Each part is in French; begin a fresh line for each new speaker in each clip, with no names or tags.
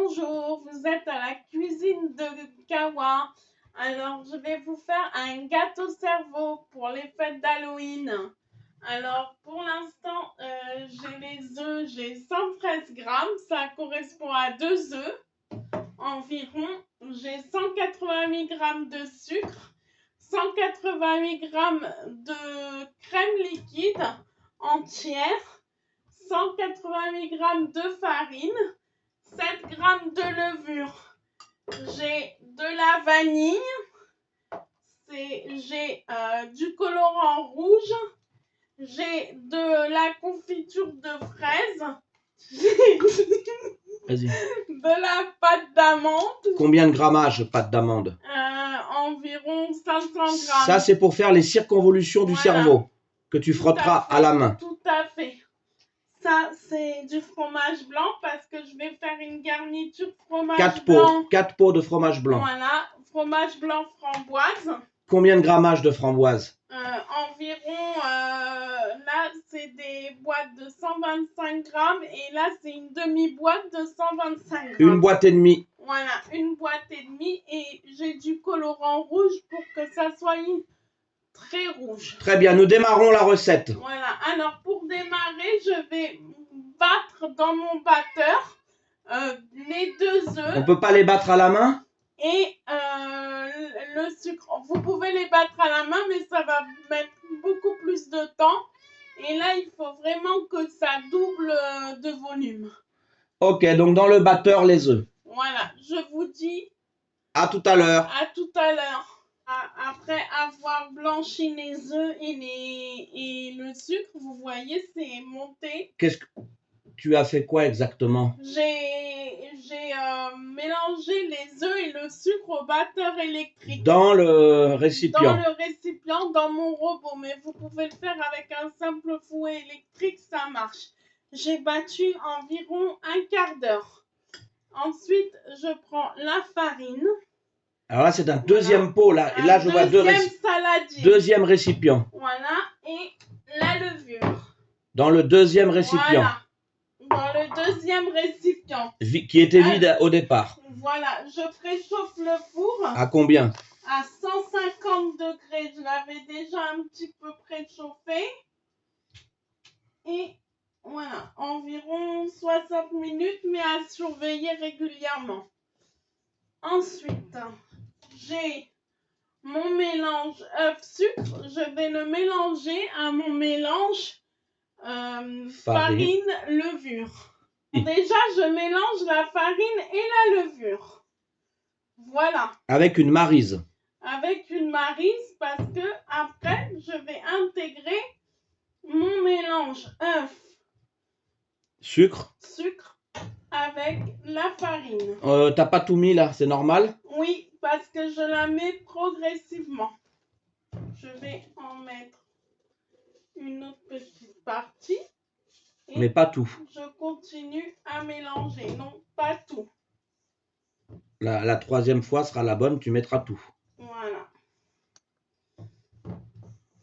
Bonjour, vous êtes à la cuisine de Kawa. Alors, je vais vous faire un gâteau cerveau pour les fêtes d'Halloween. Alors, pour l'instant, j'ai les œufs, j'ai 113 grammes, ça correspond à 2 œufs environ. J'ai 188 grammes de sucre, 188 grammes de crème liquide entière, 188 grammes de farine, 7 grammes de levure. J'ai de la vanille, j'ai du colorant rouge, j'ai de la confiture de fraises,
Vas-y.
de la pâte d'amande.
Combien de grammage, pâte d'amande?
Environ 500 grammes.
Ça, c'est pour faire les circonvolutions du cerveau que tu frotteras à la main.
Tout à fait. Ça, c'est du fromage blanc parce que je vais faire une garniture fromage blanc.
4 pots de fromage blanc.
Voilà, fromage blanc framboise.
Combien de grammage de framboise?
Environ, là, c'est des boîtes de 125 grammes et là, c'est une demi-boîte de 125 grammes.
Une boîte et demie.
Voilà, une boîte et demie et j'ai du colorant rouge pour que ça soit très rouge.
Très bien, nous démarrons la recette.
Voilà, alors pour démarrer, je vais battre dans mon batteur les 2 œufs.
On ne peut pas les battre à la main?
Et le sucre. Vous pouvez les battre à la main, mais ça va mettre beaucoup plus de temps. Et là, il faut vraiment que ça double de volume.
Ok, donc dans le batteur, les œufs.
Voilà, je vous dis
à tout à l'heure.
À tout à l'heure. Après avoir blanchi les œufs et le sucre, vous voyez, c'est monté.
Qu'est-ce que tu as fait quoi exactement?
J'ai mélangé les œufs et le sucre au batteur électrique.
Dans le récipient.
Dans le récipient, dans mon robot. Mais vous pouvez le faire avec un simple fouet électrique, ça marche. J'ai battu environ un quart d'heure. Ensuite, je prends la farine.
Alors là, c'est un deuxième pot. Là, et là, je vois deuxième récipient.
Voilà. Et la levure.
Dans le deuxième récipient.
Voilà. Dans le deuxième récipient.
Qui était vide au départ.
Voilà. Je préchauffe le four.
À combien?
À 150 degrés. Je l'avais déjà un petit peu préchauffé. Et voilà. Environ 60 minutes, mais à surveiller régulièrement. Ensuite, j'ai mon mélange œuf-sucre. Je vais le mélanger à mon mélange farine-levure. Déjà, je mélange la farine et la levure. Voilà.
Avec une maryse.
Avec une maryse parce que après, je vais intégrer mon mélange œuf.
Sucre.
Avec la farine.
T'as pas tout mis là, c'est normal?
Oui, parce que je la mets progressivement. Je vais en mettre une autre petite partie.
Mais pas tout.
Je continue à mélanger. Non, pas tout.
La troisième fois sera la bonne, tu mettras tout.
Voilà.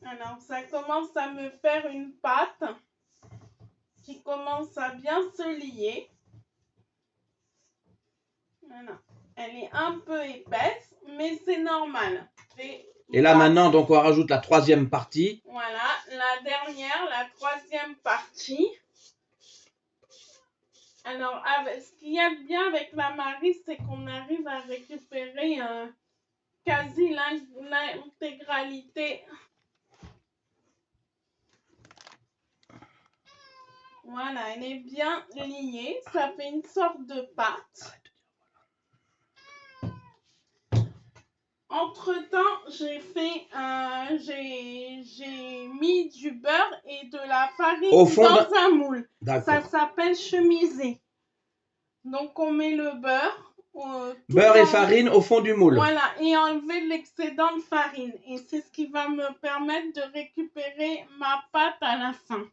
Alors, ça commence à me faire une pâte qui commence à bien se lier. Voilà. Elle est un peu épaisse, mais c'est normal.
Et là maintenant, donc on rajoute la troisième partie.
Voilà, la troisième partie. Alors, ce qu'il y a de bien avec la maryse, c'est qu'on arrive à récupérer quasi l'intégralité. Voilà, elle est bien liée. Ça fait une sorte de pâte. Entre-temps, j'ai mis du beurre et de la farine dans un moule. Ça s'appelle chemiser. Donc, on met le beurre.
Beurre et farine au fond du moule.
Voilà, et enlever l'excédent de farine. Et c'est ce qui va me permettre de récupérer ma pâte à la fin.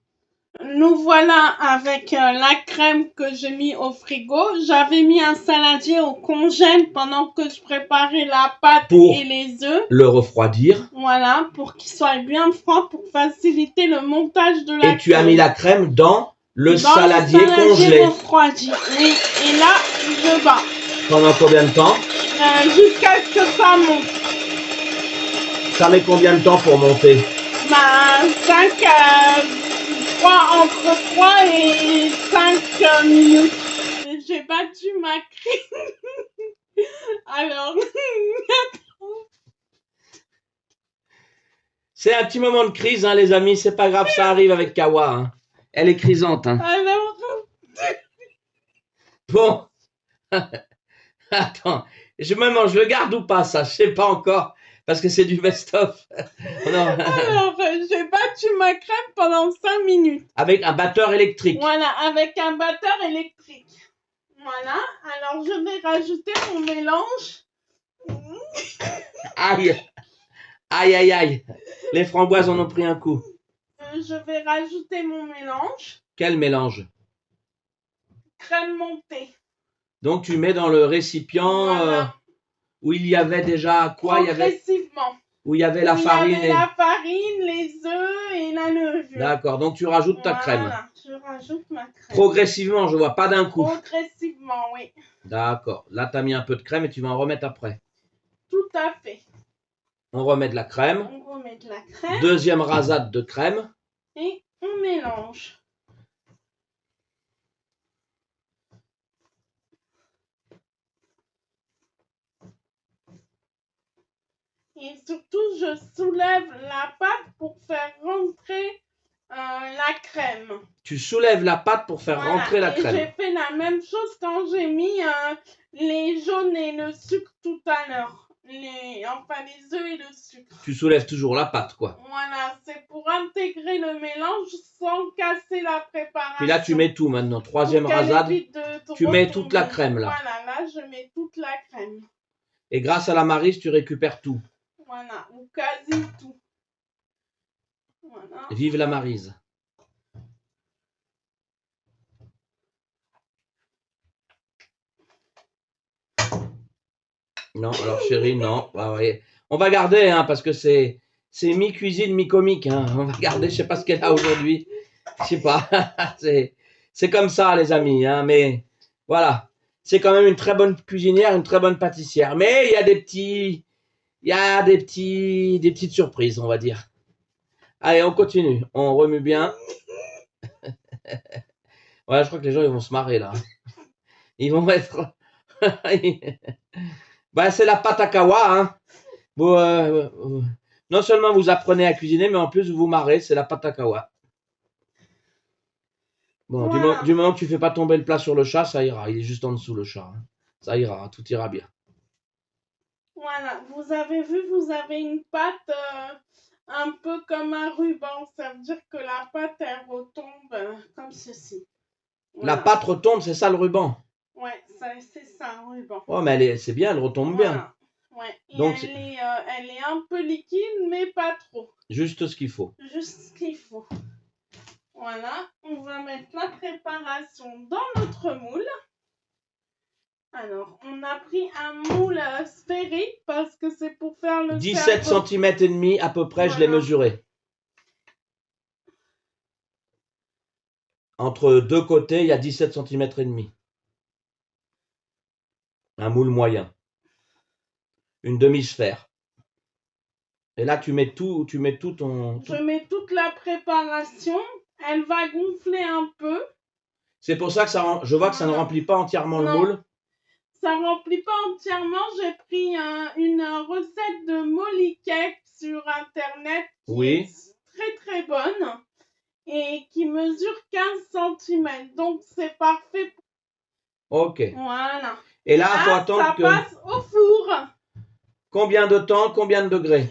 Nous voilà avec la crème que j'ai mis au frigo. J'avais mis un saladier au congèle pendant que je préparais la pâte et les œufs.
Le refroidir.
Voilà, pour qu'il soit bien froid pour faciliter le montage de la crème.
Et tu as mis la crème dans Le saladier congelé.
Refroidi. Oui. Et là, je bats.
Pendant combien de temps?
Jusqu'à ce que ça monte.
Ça met combien de temps pour monter?
Bah, entre 3 et 5 minutes. J'ai battu ma crise. Alors,
c'est un petit moment de crise, hein, les amis. C'est pas grave, ça arrive avec Kawa. Hein. Elle est crisante. Hein.
Alors.
Bon. Attends. Je le garde ou pas, ça? Je sais pas encore. Parce que c'est du best-of.
Alors, j'ai battu ma crème pendant 5 minutes.
Avec un batteur électrique.
Voilà, avec un batteur électrique. Voilà. Alors, je vais rajouter mon mélange.
Aïe. Aïe, aïe, aïe. Les framboises en ont pris un coup.
Je vais rajouter mon mélange.
Quel mélange?
Crème montée.
Donc, tu mets dans le récipient voilà. Où il y avait déjà quoi?
Progressivement.
Où il y avait la farine.
Il y avait la farine, les œufs et la levure.
D'accord, donc tu rajoutes ta crème.
Voilà, je rajoute ma crème.
Progressivement, je vois, pas d'un coup.
Progressivement, oui.
D'accord, là tu as mis un peu de crème et tu vas en remettre après.
Tout à fait.
On remet de la crème.
On remet de la crème.
Deuxième rasade de crème.
Et on mélange. Et surtout, je soulève la pâte pour faire rentrer la crème.
Tu soulèves la pâte pour faire rentrer la crème.
J'ai fait la même chose quand j'ai mis les jaunes et le sucre tout à l'heure. Enfin, les œufs et le sucre.
Tu soulèves toujours la pâte, quoi.
Voilà, c'est pour intégrer le mélange sans casser la préparation.
Puis là, tu mets tout maintenant. Troisième rasade. Tu mets toute la crème, là.
Voilà, là, je mets toute la crème.
Et grâce à la maryse, tu récupères tout.
Voilà, ou quasi tout. Voilà.
Vive la maryse. Non, alors chérie, non. Ah, ouais. On va garder, hein, parce que c'est mi-cuisine, mi-comique. Hein. On va garder, je sais pas ce qu'elle a aujourd'hui. Je sais pas. C'est comme ça, les amis. Hein, mais voilà. C'est quand même une très bonne cuisinière, une très bonne pâtissière. Mais il y a des petites surprises, on va dire. Allez, on continue. On remue bien. Voilà, je crois que les gens, ils vont se marrer, là. Ils vont être... Ben, c'est la pâte à kawa, hein. Vous, non seulement vous apprenez à cuisiner, mais en plus vous vous marrez, c'est la pâte à kawa. Bon, voilà. du moment que tu fais pas tomber le plat sur le chat, ça ira. Il est juste en dessous le chat. Hein. Ça ira, tout ira bien.
Voilà, vous avez vu, vous avez une pâte un peu comme un ruban. Ça veut dire que la pâte, elle retombe comme ceci.
Voilà. La pâte retombe, c'est ça le ruban?
Ouais, c'est ça, un ruban.
Oh, mais c'est bien, elle retombe
voilà.
Bien.
Ouais. Et donc, elle est un peu liquide, mais pas trop.
Juste ce qu'il faut.
Juste ce qu'il faut. Voilà, on va mettre la préparation dans notre moule. Alors, on a pris un moule sphérique parce que c'est pour faire le
17 cm et demi à peu près, voilà. Je l'ai mesuré. Entre deux côtés, il y a 17 cm et demi. Un moule moyen. Une demi-sphère. Et là, tu mets tout ton...
Je mets toute la préparation. Elle va gonfler un peu.
C'est pour ça que je vois que ça ne remplit pas entièrement le moule.
Ça ne remplit pas entièrement. J'ai pris une recette de Molly Cake sur Internet qui est très très bonne et qui mesure 15 cm. Donc, c'est parfait.
Ok.
Voilà.
Et là, il faut attendre que...
Ça passe au four.
Combien de temps, combien de degrés?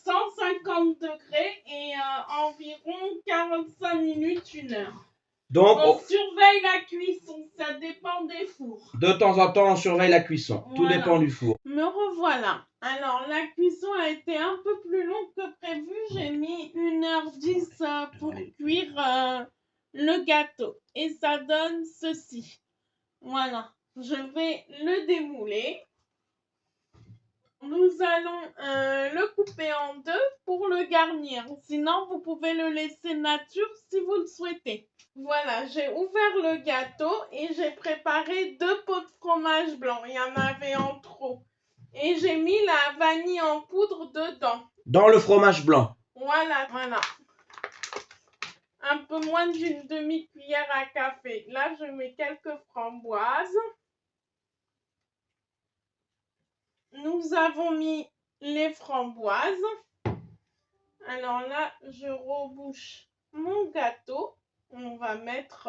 150 degrés et environ 45 minutes, 1 heure.
Donc,
on surveille la cuisson, ça dépend des fours.
De temps en temps, on surveille la cuisson. Voilà. Tout dépend du four.
Me revoilà. Alors, la cuisson a été un peu plus longue que prévu. J'ai mis 1h10 pour cuire le gâteau. Et ça donne ceci. Voilà. Je vais le démouler. Nous allons le couper en deux pour le garnir. Sinon, vous pouvez le laisser nature si vous le souhaitez. Voilà, j'ai ouvert le gâteau et j'ai préparé 2 pots de fromage blanc. Il y en avait en trop. Et j'ai mis la vanille en poudre dedans.
Dans le fromage blanc.
Voilà. Un peu moins d'une demi-cuillère à café. Là, je mets quelques framboises. Nous avons mis les framboises. Alors là, je rebouche mon gâteau. On va mettre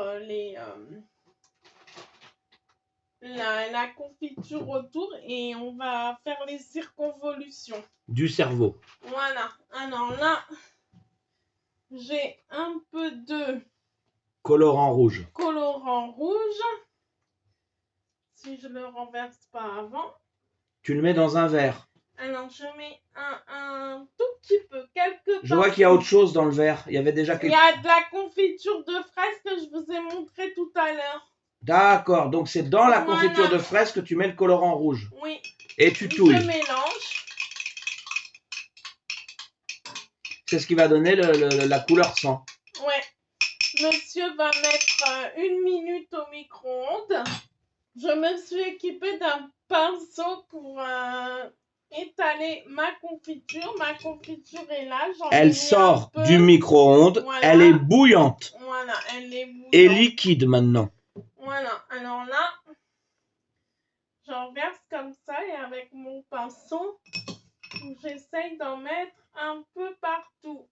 la confiture autour et on va faire les circonvolutions.
Du cerveau.
Voilà. Alors là, j'ai un peu de
colorant rouge.
Si je le renverse pas avant.
Tu le mets dans un verre.
Alors, je mets un tout petit peu, quelques.
Je vois qu'il y a autre chose dans le verre. Il y avait déjà
Il y a de la confiture de fraises que je vous ai montré tout à l'heure.
D'accord, donc c'est dans la confiture de fraises que tu mets le colorant rouge.
Oui.
Et tu touilles.
Je mélange.
C'est ce qui va donner la couleur sang.
Ouais. Monsieur va mettre 1 minute au micro-ondes. Je me suis équipée d'un pinceau pour étaler ma confiture. Ma confiture est là.
Elle sort du micro-ondes. Voilà. Elle est bouillante.
Voilà, elle est bouillante.
Et liquide maintenant.
Voilà, alors là, j'en verse comme ça et avec mon pinceau, j'essaye d'en mettre un peu partout.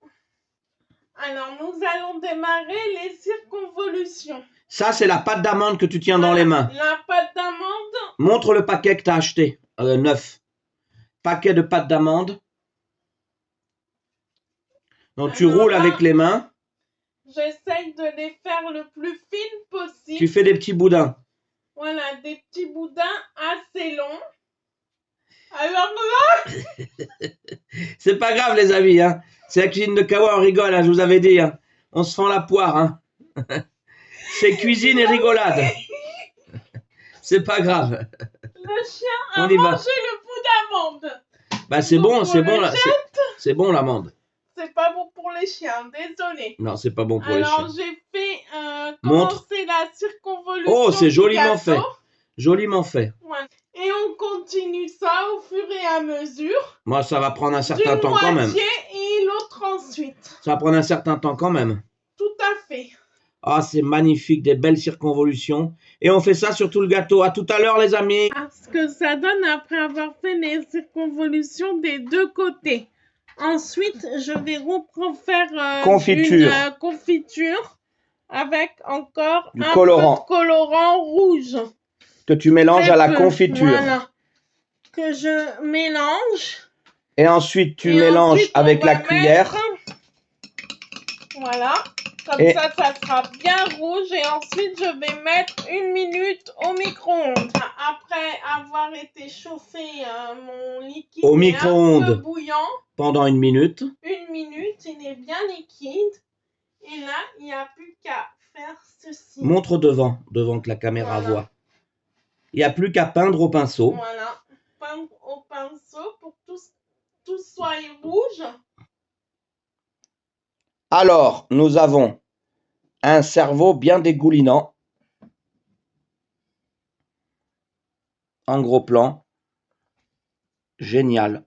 Alors, nous allons démarrer les circonvolutions.
Ça, c'est la pâte d'amande que tu tiens dans les mains.
La pâte d'amande.
Montre le paquet que tu as acheté, neuf. Paquet de pâte d'amande. Donc, tu roules avec les mains.
J'essaye de les faire le plus fines possible.
Tu fais des petits boudins.
Voilà, des petits boudins assez longs. Alors là...
C'est pas grave, les amis. Hein. C'est la cuisine de Kawa, on rigole, hein, je vous avais dit. Hein. On se fend la poire. Hein. C'est cuisine et rigolade. C'est pas grave.
Le chien a mangé le bout d'amande.
Bah, c'est bon, c'est bon. C'est bon, l'amande.
C'est pas bon pour les chiens, désolé.
Non, c'est pas bon pour les chiens.
Alors, j'ai fait commencer la circonvolution.
Oh, c'est joliment fait. Joliment fait.
Ouais. Et on continue ça au fur et à mesure.
Moi, ça va prendre un certain temps quand même.
Et l'autre ensuite.
Ça va prendre un certain temps quand même.
Tout à fait.
Ah, c'est magnifique, des belles circonvolutions. Et on fait ça sur tout le gâteau. À tout à l'heure, les amis.
Ce que ça donne après avoir fait les circonvolutions des deux côtés. Ensuite, je vais faire une confiture avec encore un peu de colorant rouge.
Que tu mélanges à la confiture.
Voilà. Que je mélange.
Et ensuite, tu mélanges avec la cuillère.
Voilà. Comme ça, ça sera bien rouge. Et ensuite, je vais mettre 1 minute au micro-ondes. Après avoir été chauffé mon liquide
au micro-ondes
bouillant.
Pendant 1 minute.
1 minute, il est bien liquide. Et là, il n'y a plus qu'à faire ceci.
Montre devant que la caméra voit. Il n'y a plus qu'à peindre au pinceau.
Voilà. Peindre au pinceau pour que tout soit rouge.
Alors, nous avons un cerveau bien dégoulinant. En gros plan. Génial.